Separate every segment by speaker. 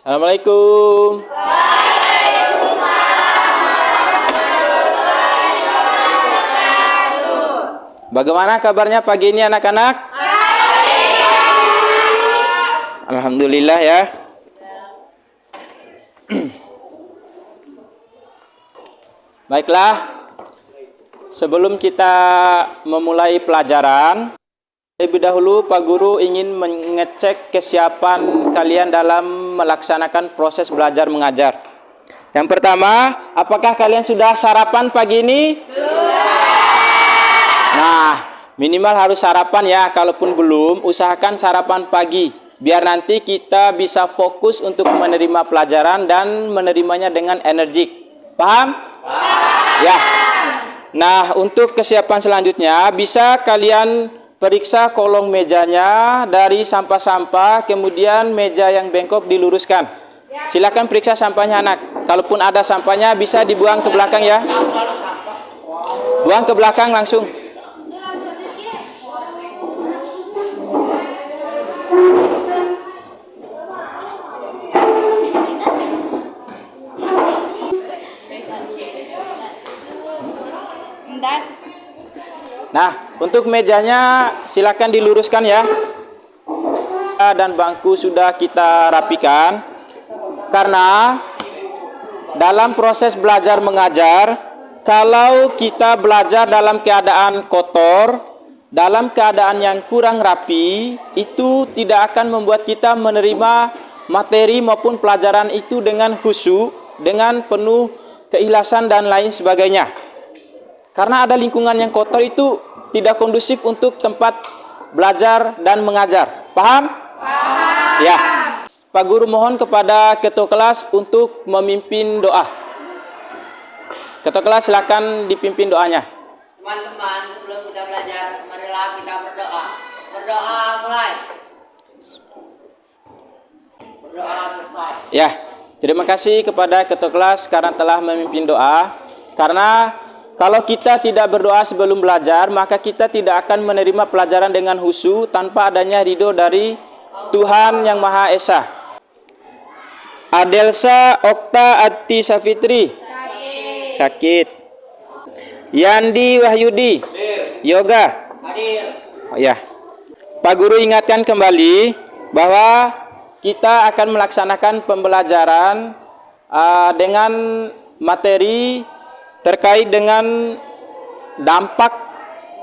Speaker 1: Assalamualaikum. Bagaimana kabarnya pagi ini anak-anak? Alhamdulillah ya. Baiklah, sebelum kita memulai pelajaran, lebih dahulu Pak Guru ingin mengecek kesiapan kalian dalam melaksanakan proses belajar mengajar. Yang pertama, apakah kalian sudah sarapan pagi ini? Nah, minimal harus sarapan ya. Kalaupun belum, usahakan sarapan pagi. Biar nanti kita bisa fokus untuk menerima pelajaran dan menerimanya dengan energik. Paham? Ya. Nah, untuk kesiapan selanjutnya, bisa kalian periksa kolong mejanya dari sampah-sampah, kemudian meja yang bengkok diluruskan. Silakan periksa sampahnya anak. Kalaupun ada sampahnya bisa dibuang ke belakang ya. Buang ke belakang langsung. Nah, untuk mejanya silakan diluruskan ya. Dan bangku sudah kita rapikan. Karena dalam proses belajar mengajar, kalau kita belajar dalam keadaan kotor, dalam keadaan yang kurang rapi, itu tidak akan membuat kita menerima materi maupun pelajaran itu dengan khusyuk, dengan penuh keikhlasan dan lain sebagainya. Karena ada lingkungan yang kotor itu tidak kondusif untuk tempat belajar dan mengajar. Paham? Paham. Ya. Pak Guru mohon kepada ketua kelas untuk memimpin doa. Ketua kelas silakan dipimpin doanya.
Speaker 2: Teman-teman, sebelum kita belajar, marilah kita berdoa. Berdoa mulai. Berdoa mulai.
Speaker 1: Ya. Terima kasih kepada ketua kelas karena telah memimpin doa. Karena kalau kita tidak berdoa sebelum belajar, maka kita tidak akan menerima pelajaran dengan khusyuk tanpa adanya ridho dari Tuhan Yang Maha Esa. Adelsa Okta Ati Safitri. Sakit. Yandi Wahyudi. Yoga.
Speaker 2: Hadir.
Speaker 1: Oh ya. Pak Guru ingatkan kembali bahwa kita akan melaksanakan pembelajaran dengan materi terkait dengan dampak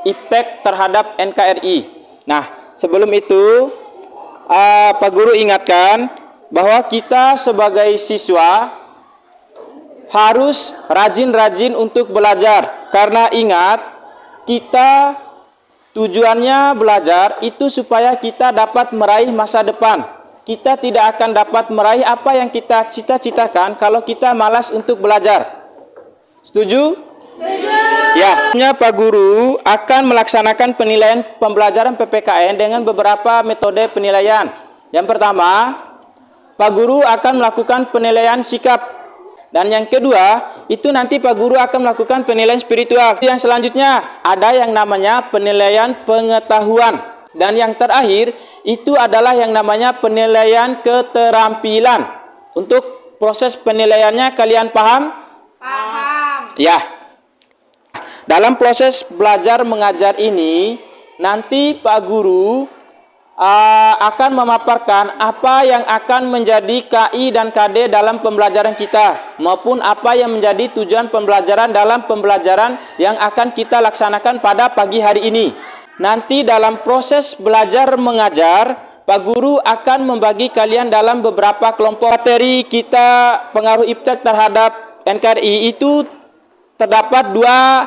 Speaker 1: iptek terhadap NKRI. Nah, sebelum itu Pak Guru ingatkan bahwa kita sebagai siswa harus rajin-rajin untuk belajar. Karena ingat, kita tujuannya belajar itu supaya kita dapat meraih masa depan. Kita tidak akan dapat meraih apa yang kita cita-citakan kalau kita malas untuk belajar. Setuju? Setuju. Ya, Pak Guru akan melaksanakan penilaian pembelajaran PPKN dengan beberapa metode penilaian. Yang pertama, Pak Guru akan melakukan penilaian sikap. Dan yang kedua, itu nanti Pak Guru akan melakukan penilaian spiritual. Yang selanjutnya, ada yang namanya penilaian pengetahuan. Dan yang terakhir, itu adalah yang namanya penilaian keterampilan. Untuk proses penilaiannya kalian paham? Paham. Ya, dalam proses belajar mengajar ini, nanti Pak Guru akan memaparkan apa yang akan menjadi KI dan KD dalam pembelajaran kita, maupun apa yang menjadi tujuan pembelajaran dalam pembelajaran yang akan kita laksanakan pada pagi hari ini. Nanti dalam proses belajar mengajar, Pak Guru akan membagi kalian dalam beberapa kelompok. Materi kita pengaruh iptek terhadap NKRI itu terdapat dua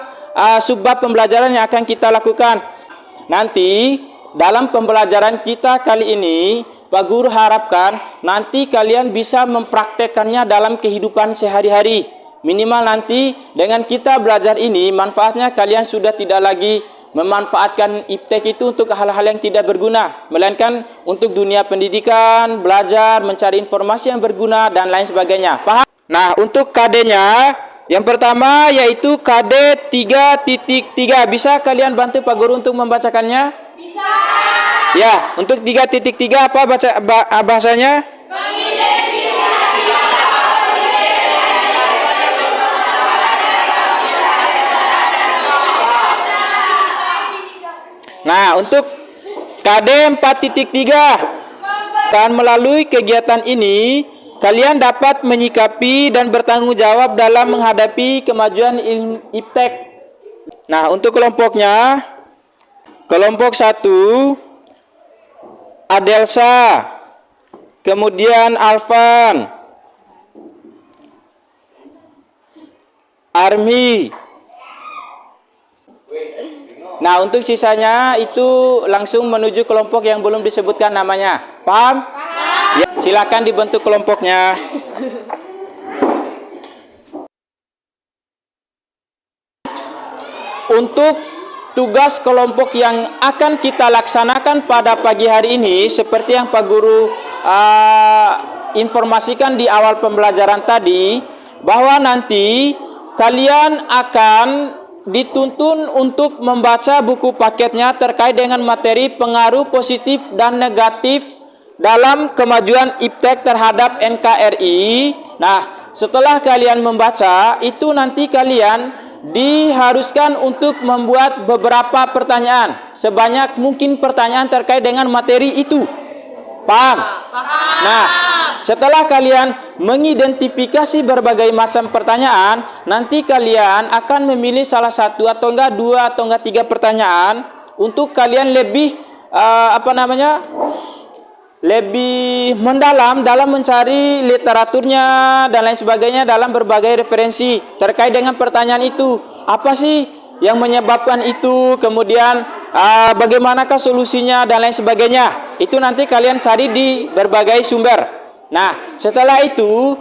Speaker 1: subbab pembelajaran yang akan kita lakukan. Nanti dalam pembelajaran kita kali ini, Pak Guru harapkan nanti kalian bisa mempraktekannya dalam kehidupan sehari-hari. Minimal nanti dengan kita belajar ini, manfaatnya kalian sudah tidak lagi memanfaatkan iptek itu untuk hal-hal yang tidak berguna, melainkan untuk dunia pendidikan, belajar, mencari informasi yang berguna, dan lain sebagainya. Paham? Nah, untuk KD-nya, yang pertama yaitu KD 3.3. Bisa kalian bantu Pak Guru untuk membacakannya? Bisa. Ya, untuk 3.3 apa bahasanya? Mengidentifikasi Nah, untuk KD 4.3, dan melalui kegiatan ini kalian dapat menyikapi dan bertanggung jawab dalam menghadapi kemajuan iptek. Nah, untuk kelompoknya, kelompok 1 Adelsa, kemudian Alvan, Armi. Nah, untuk sisanya itu langsung menuju kelompok yang belum disebutkan namanya. Paham? Ya, silakan dibentuk kelompoknya. Untuk tugas kelompok yang akan kita laksanakan pada pagi hari ini, seperti yang Pak Guru informasikan di awal pembelajaran tadi, bahwa nanti kalian akan dituntun untuk membaca buku paketnya terkait dengan materi pengaruh positif dan negatif dalam kemajuan iptek terhadap NKRI. Nah, setelah kalian membaca, itu nanti kalian diharuskan untuk membuat beberapa pertanyaan, sebanyak mungkin pertanyaan terkait dengan materi itu. Paham? Nah, setelah kalian mengidentifikasi berbagai macam pertanyaan, nanti kalian akan memilih salah satu atau enggak dua atau enggak tiga pertanyaan untuk kalian lebih lebih mendalam dalam mencari literaturnya dan lain sebagainya dalam berbagai referensi terkait dengan pertanyaan itu. Apa sih yang menyebabkan itu, kemudian bagaimanakah solusinya dan lain sebagainya. Itu nanti kalian cari di berbagai sumber. Nah, setelah itu,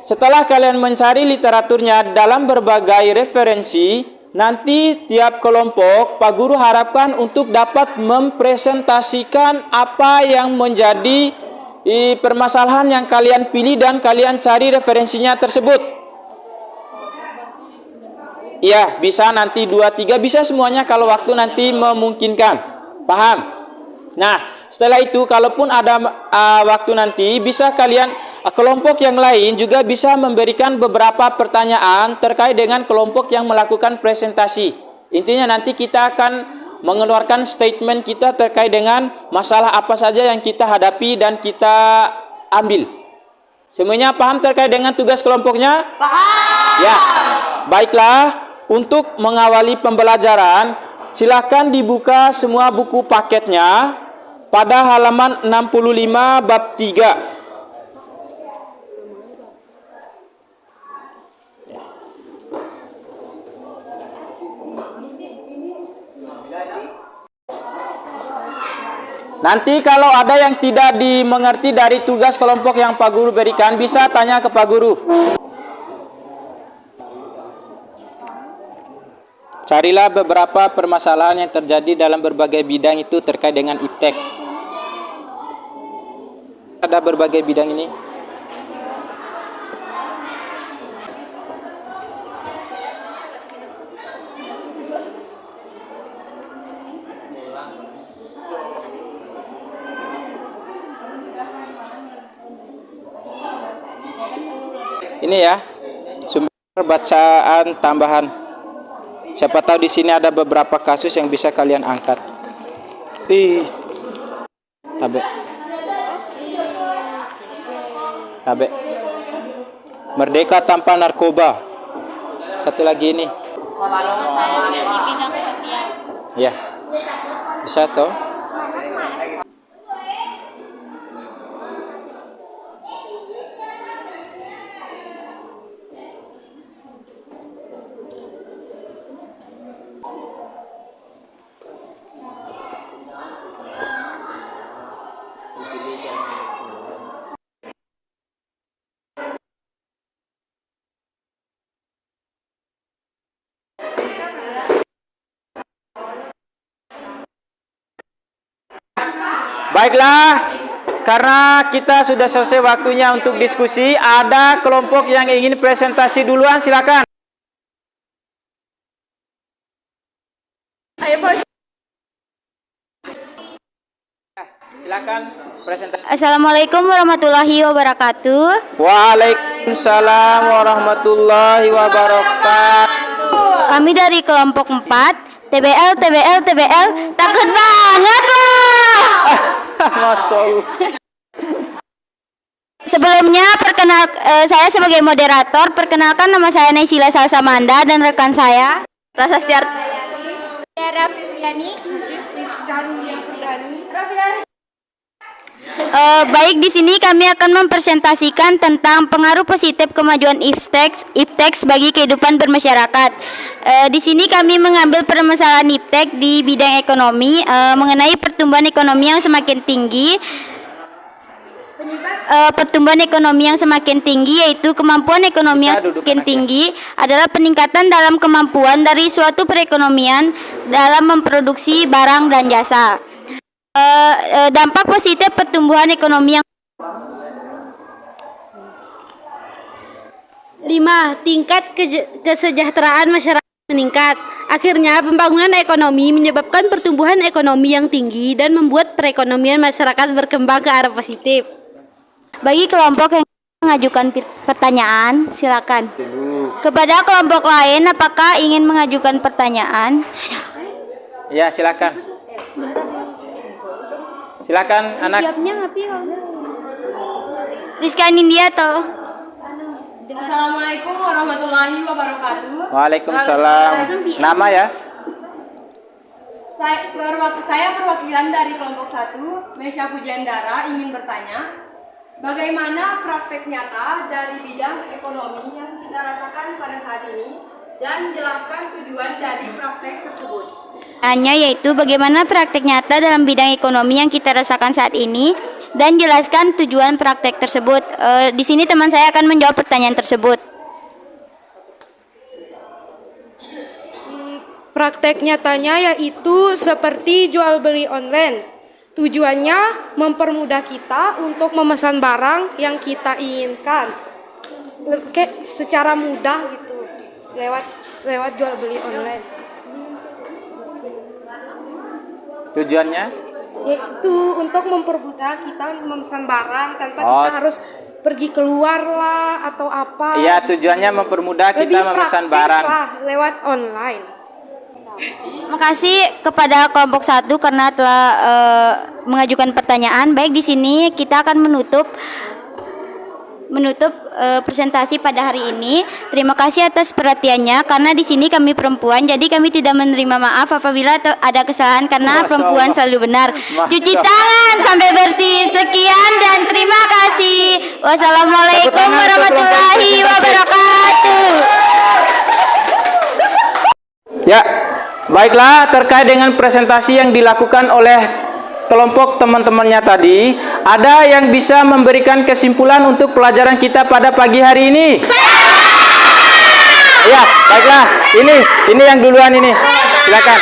Speaker 1: setelah kalian mencari literaturnya dalam berbagai referensi, nanti tiap kelompok Pak Guru harapkan untuk dapat mempresentasikan apa yang menjadi permasalahan yang kalian pilih dan kalian cari referensinya tersebut. Ya, bisa nanti 2, 3, bisa semuanya kalau waktu nanti memungkinkan. Paham? Nah, setelah itu kalaupun ada waktu nanti, bisa kalian kelompok yang lain juga bisa memberikan beberapa pertanyaan terkait dengan kelompok yang melakukan presentasi. Intinya nanti kita akan mengeluarkan statement kita terkait dengan masalah apa saja yang kita hadapi dan kita ambil. Semuanya paham terkait dengan tugas kelompoknya? Paham. Ya, baiklah. Untuk mengawali pembelajaran, silakan dibuka semua buku paketnya pada halaman 65 bab 3. Nanti kalau ada yang tidak dimengerti dari tugas kelompok yang Pak Guru berikan, bisa tanya ke Pak Guru. Carilah beberapa permasalahan yang terjadi dalam berbagai bidang itu terkait dengan iptek. Ada berbagai bidang ini. Ini ya, sumber bacaan tambahan. Siapa tahu di sini ada beberapa kasus yang bisa kalian angkat. Tabe. Merdeka tanpa narkoba. Satu lagi ini.
Speaker 3: Saya di bidang sosial.
Speaker 1: Ya. Bisa toh? Baiklah, karena kita sudah selesai waktunya untuk diskusi, ada kelompok yang ingin presentasi duluan, silakan. Silakan presentasi.
Speaker 3: Assalamualaikum warahmatullahi wabarakatuh.
Speaker 1: Waalaikumsalam warahmatullahi wabarakatuh.
Speaker 3: Kami dari kelompok 4 TBL, TBL, TBL. Takut banget loh.
Speaker 1: Masya Allah.
Speaker 3: Sebelumnya saya sebagai moderator, perkenalkan nama saya Naysila Salsamanda dan rekan saya Prasasti baik, di sini kami akan mempresentasikan tentang pengaruh positif kemajuan iptek bagi kehidupan bermasyarakat. Di sini kami mengambil permasalahan iptek di bidang ekonomi mengenai pertumbuhan ekonomi yang semakin tinggi. Pertumbuhan ekonomi yang semakin tinggi yaitu kemampuan ekonomi yang semakin tinggi adalah peningkatan dalam kemampuan dari suatu perekonomian dalam memproduksi barang dan jasa. Dampak positif pertumbuhan ekonomi yang
Speaker 4: 5. Tingkat kesejahteraan masyarakat meningkat. Akhirnya, pembangunan ekonomi menyebabkan pertumbuhan ekonomi yang tinggi dan membuat perekonomian masyarakat berkembang ke arah positif.
Speaker 3: bagi kelompok yang mengajukan pertanyaan, silakan. Kepada kelompok lain, apakah ingin mengajukan pertanyaan?
Speaker 1: Ya, silakan. Silakan anak.
Speaker 3: Siapnya ngapain? Rizka Nindya atau
Speaker 4: Assalamualaikum warahmatullahi wabarakatuh.
Speaker 1: Waalaikumsalam. Nama ya?
Speaker 4: Saya perwakilan dari kelompok 1, Mesya Pujiandara, ingin bertanya, bagaimana praktek nyata dari bidang ekonomi yang kita rasakan pada saat ini dan jelaskan tujuan dari praktek tersebut.
Speaker 3: hanya yaitu bagaimana praktek nyata dalam bidang ekonomi yang kita rasakan saat ini dan jelaskan tujuan praktek tersebut. Di sini teman saya akan menjawab pertanyaan tersebut.
Speaker 5: Praktek nyatanya yaitu seperti jual beli online. Tujuannya mempermudah kita untuk memesan barang yang kita inginkan secara mudah gitu lewat jual beli online.
Speaker 1: Tujuannya?
Speaker 5: Yaitu untuk mempermudah kita memesan barang tanpa kita harus pergi keluar lah atau apa.
Speaker 1: Iya, tujuannya mempermudah kita
Speaker 5: Lebih
Speaker 1: memesan
Speaker 5: praktis
Speaker 1: barang.
Speaker 5: lah lewat online.
Speaker 3: Terima kasih kepada kelompok 1 karena telah mengajukan pertanyaan. Baik, di sini kita akan menutup presentasi pada hari ini. Terima kasih atas perhatiannya karena di sini kami perempuan, jadi kami tidak menerima maaf apabila ada kesalahan karena perempuan selalu benar. Cuci tangan sampai bersih. Sekian dan terima kasih. Wassalamualaikum warahmatullahi wabarakatuh.
Speaker 1: Ya, baiklah, terkait dengan presentasi yang dilakukan oleh kelompok teman-temannya tadi, ada yang bisa memberikan kesimpulan untuk pelajaran kita pada pagi hari ini? Ya, baiklah, ini yang duluan ini, silakan.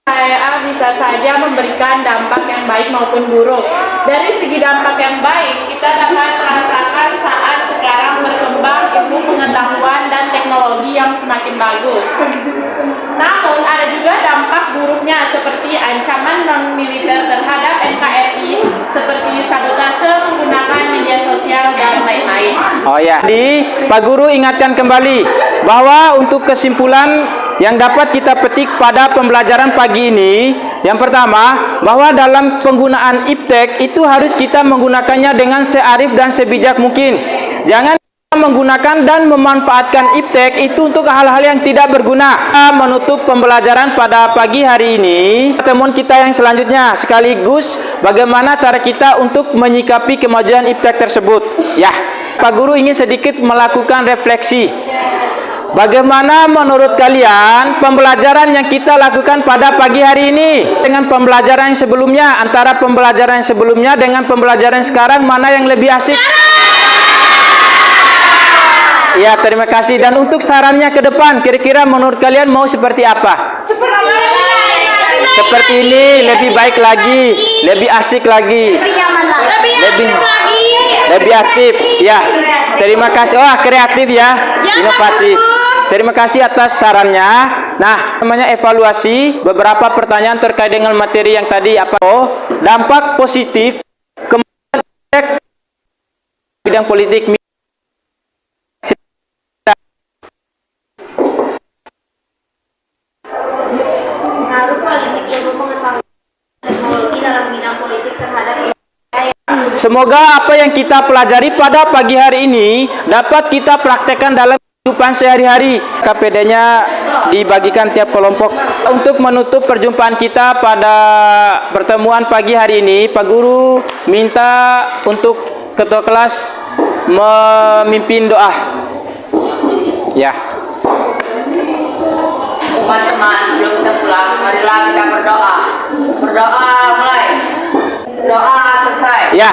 Speaker 6: Saya bisa saja memberikan dampak yang baik maupun buruk. Dari segi dampak yang baik, kita dapat merasakan saat sekarang berkembang ilmu pengetahuan dan teknologi yang semakin bagus. Namun ada juga dampak buruknya seperti ancaman non-militer terhadap NKRI seperti sabotase menggunakan media sosial dan lain-lain.
Speaker 1: Oh ya, Pak Guru ingatkan kembali bahwa untuk kesimpulan yang dapat kita petik pada pembelajaran pagi ini, yang pertama, bahwa dalam penggunaan iptek itu harus kita menggunakannya dengan searif dan sebijak mungkin. Jangan menggunakan dan memanfaatkan iptek itu untuk hal-hal yang tidak berguna. Menutup pembelajaran pada pagi hari ini, pertemuan kita yang selanjutnya sekaligus bagaimana cara kita untuk menyikapi kemajuan iptek tersebut. Ya, Pak Guru ingin sedikit melakukan refleksi. Bagaimana menurut kalian pembelajaran yang kita lakukan pada pagi hari ini dengan pembelajaran yang sebelumnya, antara pembelajaran yang sebelumnya dengan pembelajaran sekarang, mana yang lebih asik? Ya, terima kasih. Dan untuk sarannya ke depan, kira-kira menurut kalian mau seperti apa? Seperti ini, lebih baik lagi, lebih asik lagi, lebih aktif. Ya, terima kasih. Wah, kreatif ya, inovasi. Terima kasih atas sarannya. Nah, namanya evaluasi beberapa pertanyaan terkait dengan materi yang tadi apa? Oh, dampak positif kemudian bidang politik. Semoga apa yang kita pelajari pada pagi hari ini dapat kita praktekkan dalam kehidupan sehari-hari. KPD-nya dibagikan tiap kelompok. Untuk menutup perjumpaan kita pada pertemuan pagi hari ini, Pak Guru minta untuk ketua kelas memimpin doa. Ya.
Speaker 2: Teman-teman, sebelum kita pulang, marilah kita berdoa. Berdoa mulai. Doa selesai.
Speaker 1: Ya.